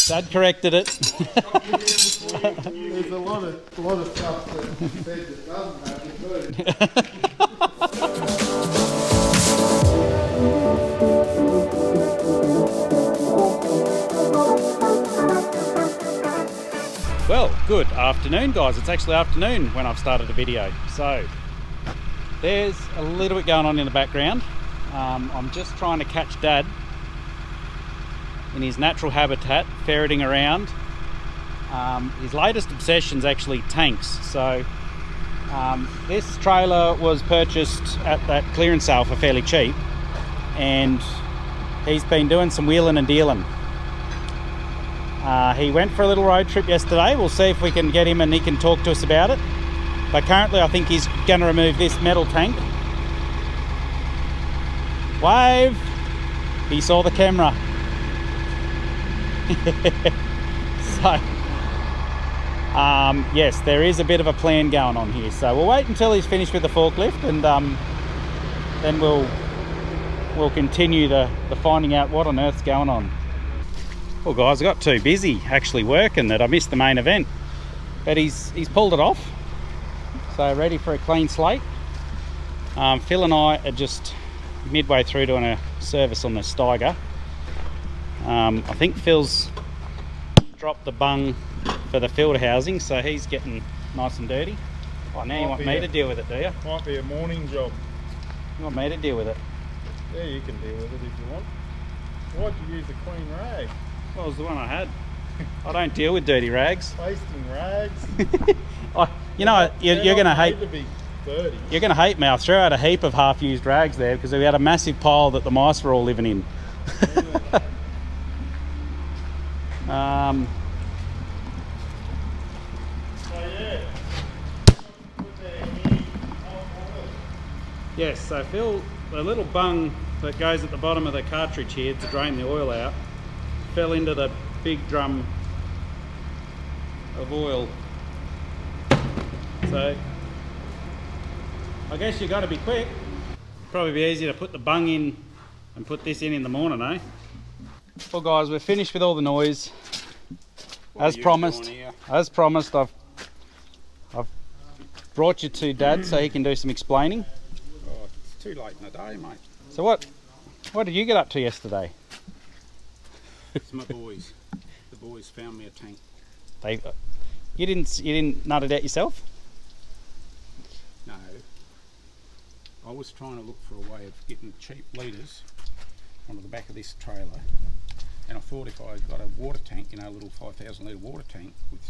Dad corrected it. There's a lot of stuff that he said that doesn't happen too. Well, good afternoon, guys. It's actually afternoon when I've started the video. So there's a little bit going on in the background. I'm just trying to catch Dad in his natural habitat, ferreting around. His latest obsession's actually tanks. So this trailer was purchased at that clearance sale for fairly cheap, and he's been doing some wheeling and dealing. He went for a little road trip yesterday. We'll see if we can get him and he can talk to us about it. But currently I think he's going to remove this metal tank. Wave! He saw the camera. So, yes, there is a bit of a plan going on here. So we'll wait until he's finished with the forklift, and then we'll continue the finding out what on earth's going on. Well, guys, I got too busy actually working that I missed the main event, but he's pulled it off, so ready for a clean slate. Phil and I are just midway through doing a service on the steiger. I think Phil's dropped the bung for the filter housing, so he's getting nice and dirty. Oh, now you want me to deal with it, do you? Might be a morning job. You want me to deal with it? Yeah, you can deal with it if you want. Why'd you use a clean rag? Well, it was the one I had. I don't deal with dirty rags. Wasting rags. You know, you're going to hate. To be dirty. You're going to hate me. I threw out a heap of half-used rags there because we had a massive pile that the mice were all living in. Yes, so Phil, the little bung that goes at the bottom of the cartridge here to drain the oil out, fell into the big drum of oil. So I guess you got to be quick. Probably be easier to put the bung in and put this in the morning, eh? Well, guys, we're finished with all the noise. As promised, I've brought you to Dad so he can do some explaining. Oh, it's too late in the day, mate. So what did you get up to yesterday? It's my boys. The boys found me a tank. You didn't nut it out yourself? No. I was trying to look for a way of getting cheap litres onto the back of this trailer. And I thought if I got a water tank, you know, a little 5,000 litre water tank with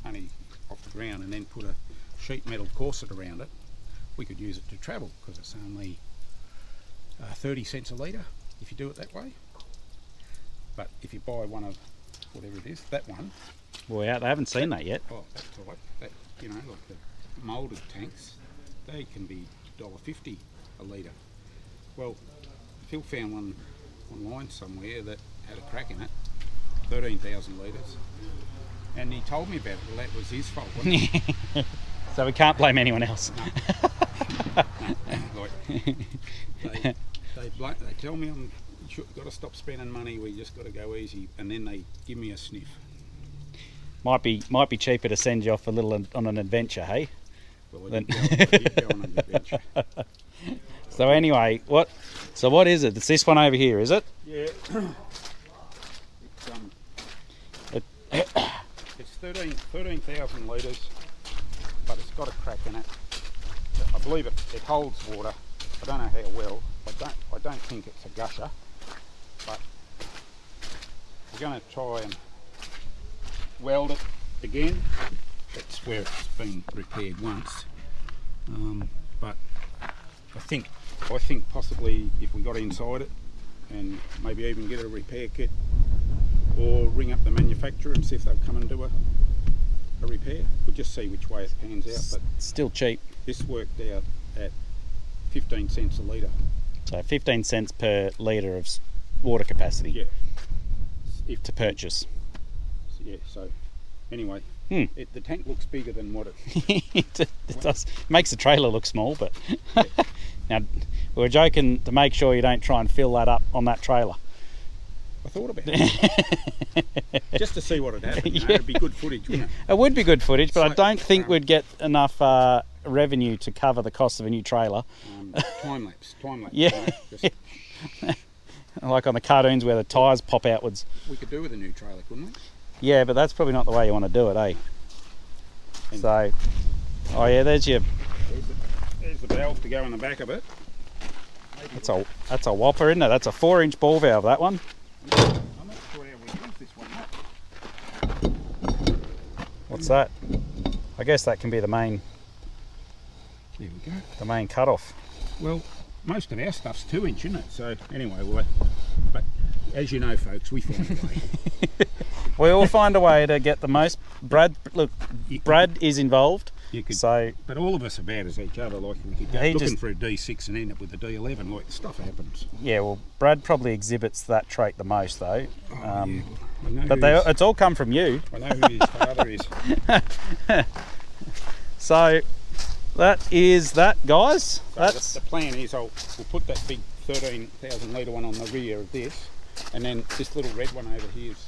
honey off the ground, and then put a sheet metal corset around it, we could use it to travel, because it's only 30 cents a litre if you do it that way. But if you buy one of whatever it is, that one. Well, yeah, they haven't seen that yet. Oh, that's right. That, you know, like the moulded tanks, they can be $1.50 a litre. Well, Phil found one online somewhere that had a crack in it, 13,000 litres, and he told me about it. Well, that was his fault, wasn't it? So we can't blame anyone else. No. Like, they tell me you've got to stop spending money, we just got to go easy, and then they give me a sniff. Might be cheaper to send you off a little on an adventure, hey? Well, I did go on an adventure. So anyway, what is it? It's this one over here, is it? Yeah. It's 13,000 litres, but it's got a crack in it. I believe it holds water. I don't know how well. I don't think it's a gusher, but we're going to try and weld it again. That's where it's been repaired once, but I think possibly if we got inside it and maybe even get a repair kit, or ring up the manufacturer and see if they'll come and do a repair. We'll just see which way it pans out. But still cheap. This worked out at 15 cents a litre. So 15 cents per litre of water capacity. Yeah. To purchase. Yeah, so anyway, the tank looks bigger than what it does. Makes the trailer look small, but now we were joking to make sure you don't try and fill that up on that trailer. I thought about it. Just to see what had happened. You know, it'd be good footage, wouldn't it? It would be good footage, but I So, don't think we'd get enough revenue to cover the cost of a new trailer. Time lapse. Yeah. You know, just, Like on the cartoons where the tyres pop outwards. we could do with a new trailer, couldn't we? Yeah, but that's probably not the way you want to do it, eh? And So, oh yeah, there's your. there's the valve to go in the back of it. That's a whopper, isn't it? That's a 4-inch ball valve, that one. I'm not sure how we use this one. What's that? I guess that can be the main There we go. the main cut-off. Well, most of our stuff's 2-inch, isn't it? So anyway, but as you know, folks, we find a way. We all find a way to get the most. Brad is involved. You could, So but all of us are bad as each other. Like we could go He looking just- for a D6 and end up with a D11. Like stuff happens. yeah, well, Brad probably exhibits that trait the most, though. Oh, yeah. I know But who it's all come from you. I know who his father is. So that is that, guys. So That's the plan is we'll put that big 13,000 litre one on the rear of this, and then this little red one over here's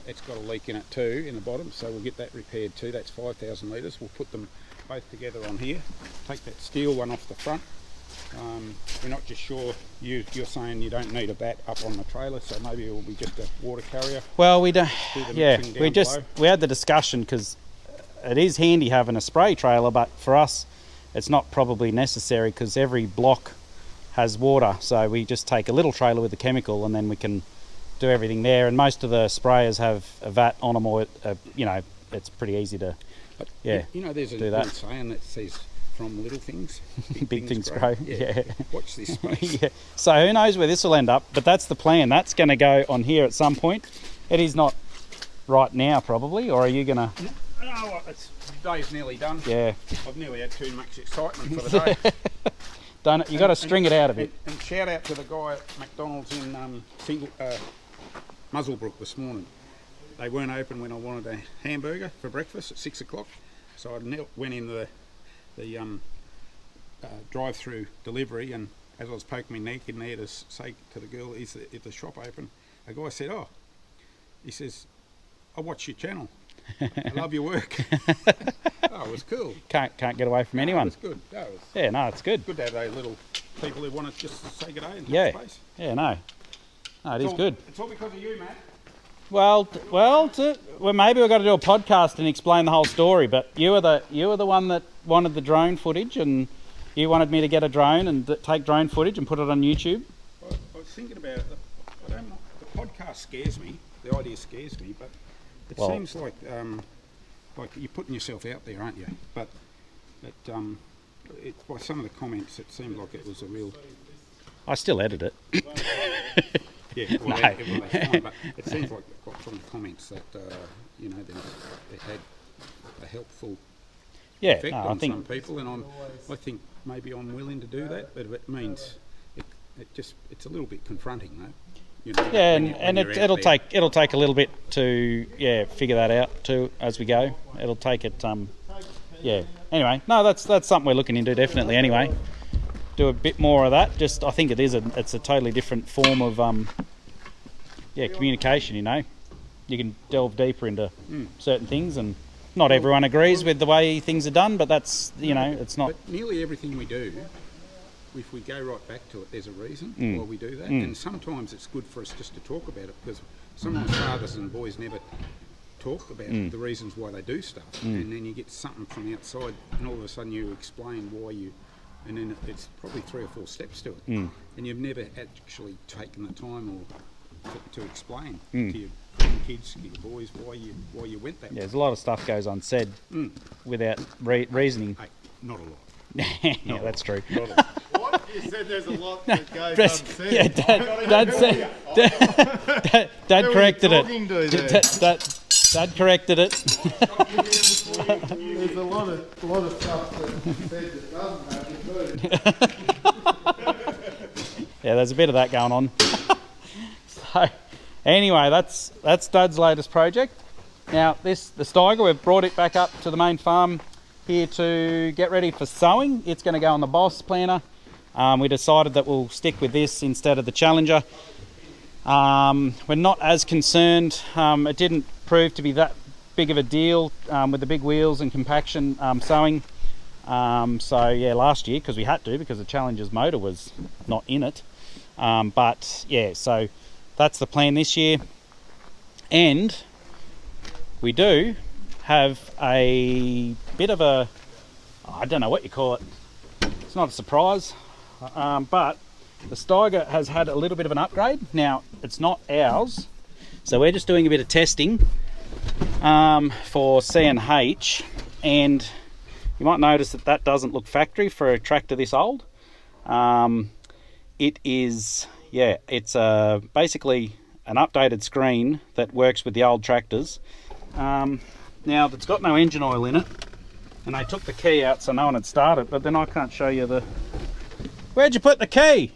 it's got a leak in it too in the bottom, so we'll get that repaired too. That's 5,000 litres. We'll put them both together on here. Take that steel one off the front. We're not just sure. You're saying you don't need a bat up on the trailer, so maybe it will be just a water carrier. well, we don't. Do the Yeah, mixing we down just below. we had the discussion because it is handy having a spray trailer, but for us, it's not probably necessary because every block has water. So we just take a little trailer with the chemical, and then we can do everything there. And most of the sprayers have a vat on them, or you know, it's pretty easy to. But Yeah, you know, there's do a that. good saying that says, "From little things, Big things grow." Yeah. Watch this space. Yeah. So who knows where this will end up, but that's the plan. That's going to go on here at some point. It is not right now, probably, or are you going to? Oh, the day's nearly done. Yeah. I've nearly had too much excitement for the day. Done it. You got to string it out a bit. And shout out to the guy at McDonald's in Muzzlebrook this morning. They weren't open when I wanted a hamburger for breakfast at 6 o'clock, so I went in the drive-through delivery, and as I was poking my neck in there to say to the girl, is the shop open? A guy said, "Oh," he says, "I watch your channel. I love your work." Oh, it was cool. Can't get away from It anyone. was good. No, it was Yeah, no, it's good. good to have those little people who want to just say good day and Yeah. touch base. Yeah, no, it is good. It's all because of you, Matt. Well, maybe we've got to do a podcast and explain the whole story. But you were the one that wanted the drone footage, and you wanted me to get a drone and take drone footage and put it on YouTube. I was thinking about it. I don't know. The podcast scares me. The idea scares me, but it Well- seems like you're putting yourself out there, aren't you? But by some of the comments, it seemed like it was a real. I still edit it. Yeah, well, No. that's fine, but it seems like from the comments that they had a helpful Yeah, effect no, I on think some people, and I think maybe I'm willing to do that, but it means it's a little bit confronting, though. You know, yeah, when it'll you're out take a little bit to figure that out too as we go. It'll take it yeah. Anyway, no, that's something we're looking into definitely. Anyway, do a bit more of that. Just I think it's a totally different form of communication. You know, you can delve deeper into certain things, and not everyone agrees with the way things are done, but that's it's not. But nearly everything we do, if we go right back to it, there's a reason why we do that. And sometimes it's good for us just to talk about it, because sometimes fathers and boys never talk about the reasons why they do stuff. And then you get something from outside, and all of a sudden you explain why you... And then it's probably 3 or 4 steps to it. And you've never actually taken the time to explain to your kids, to your boys, why you went that way. Yeah, there's a lot of stuff goes unsaid without reasoning. Hey, not a lot. Yeah, that's true. Not a lot. What? You said there's a lot that goes Press- unsaid. yeah, Dad corrected it. talking to there? Dad corrected it. There's a lot of stuff that's said that doesn't happen. Yeah, there's a bit of that going on. So, anyway, that's Dad's latest project. Now, the steiger, we've brought it back up to the main farm here to get ready for sowing. It's going to go on the Boss planter. We decided that we'll stick with this instead of the Challenger. We're not as concerned. It didn't prove to be that big of a deal with the big wheels and compaction sowing. So yeah, last year, because we had to, because the Challenger's motor was not in it. But yeah, so that's the plan this year. And we do have a bit of a, I don't know what you call it. It's not a surprise, but the steiger has had a little bit of an upgrade. Now, it's not ours, so we're just doing a bit of testing for C&H, and you might notice that that doesn't look factory for a tractor this old. It is, yeah, it's basically an updated screen that works with the old tractors. Now, it's got no engine oil in it, and I took the key out so no one had started, but then I can't show you the... Where'd you put the key?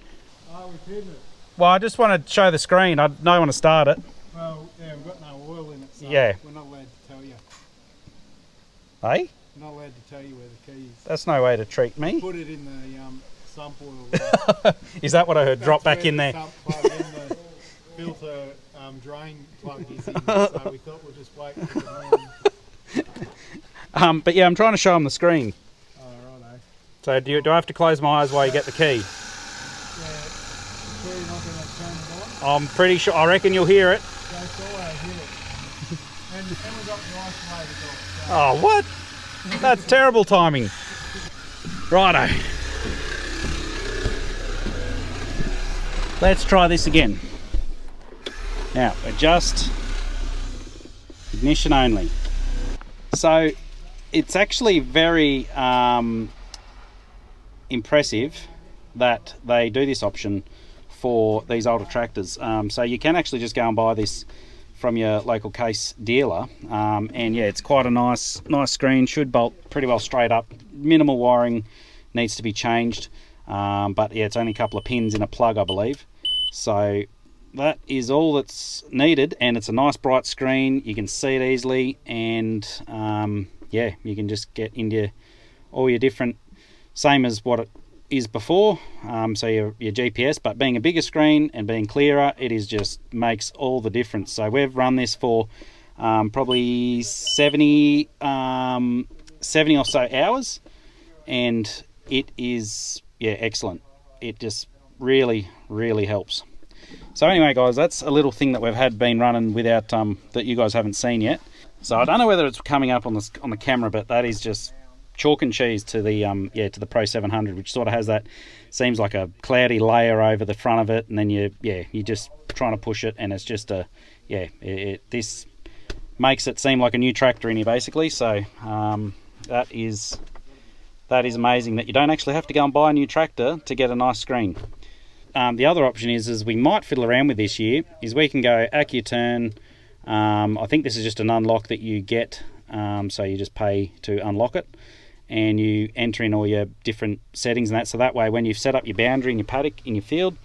Oh, we didn't. Well, I just want to show the screen. I don't want to start it. Well, yeah, we've got no oil in it, so yeah, we're not allowed to tell you. Hey? We're not allowed to tell you where the key is. That's no way to treat me. Put it in the sump oil. Is that what I heard? That's Drop back where in the there. sump plug in the filter drain plug is in, so we thought we'd just wait for the morning. But yeah, I'm trying to show them the screen. Oh, righto. So do I have to close my eyes while you get the key? Yeah, sure you're not going to turn it on? I'm pretty sure. I reckon you'll hear it. Go forward, hit it. And we've got the ice motor off. So. Oh, what? That's terrible timing. Righto. Let's try this again. Now, adjust, ignition only. So, it's actually very impressive that they do this option for these older tractors. So you can actually just go and buy this from your local case dealer, and yeah, it's quite a nice screen. Should bolt pretty well straight up. Minimal wiring needs to be changed, but yeah, it's only a couple of pins in a plug, I believe. So that is all that's needed, and it's a nice bright screen. You can see it easily, and yeah, you can just get into all your different, same as what it is before, so your GPS, but being a bigger screen and being clearer, it is just makes all the difference. So we've run this for probably 70 or so hours, and it is, yeah, excellent. It just really helps. So anyway, guys, that's a little thing that we've been running without that you guys haven't seen yet. So I don't know whether it's coming up on the camera, but that is just chalk and cheese to the to the Pro 700, which sort of has that, seems like a cloudy layer over the front of it, and then you're just trying to push it, and it's just this makes it seem like a new tractor in here basically. So that is amazing that you don't actually have to go and buy a new tractor to get a nice screen. The other option is we might fiddle around with this year, is we can go AccuTurn. I think this is just an unlock that you get, so you just pay to unlock it, and you enter in all your different settings and that, so that way when you've set up your boundary in your paddock in your field,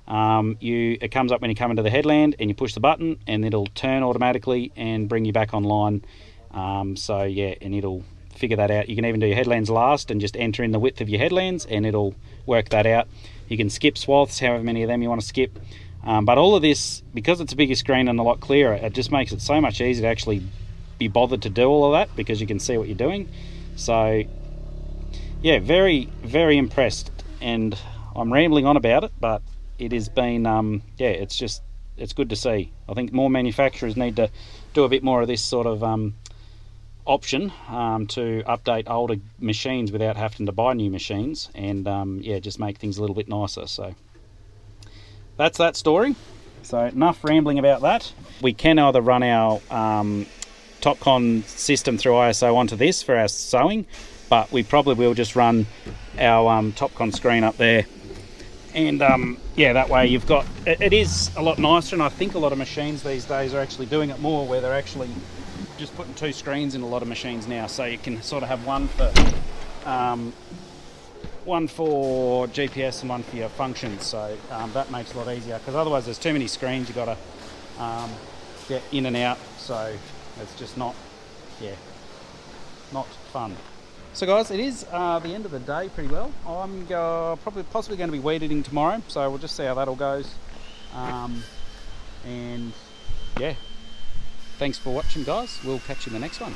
it comes up when you come into the headland and you push the button and it'll turn automatically and bring you back online. So yeah, and it'll figure that out. You can even do your headlands last and just enter in the width of your headlands and it'll work that out. You can skip swaths, however many of them you want to skip. But all of this, because it's a bigger screen and a lot clearer, it just makes it so much easier to actually be bothered to do all of that, because you can see what you're doing. So yeah, very impressed, and I'm rambling on about it, but it has been it's good to see. I think more manufacturers need to do a bit more of this sort of option to update older machines without having to buy new machines, and just make things a little bit nicer. So that's that story. So enough rambling about that. We can either run our TopCon system through ISO onto this for our sewing, but we probably will just run our TopCon screen up there, and that way you've got it is a lot nicer. And I think a lot of machines these days are actually doing it more, where they're actually just putting two screens in a lot of machines now, so you can sort of have one for GPS and one for your functions. So that makes it a lot easier, because otherwise there's too many screens you've got to get in and out, so it's just not fun. So guys, it is the end of the day pretty well. I'm possibly going to be weed eating tomorrow, so we'll just see how that all goes. And yeah, thanks for watching, guys. We'll catch you in the next one.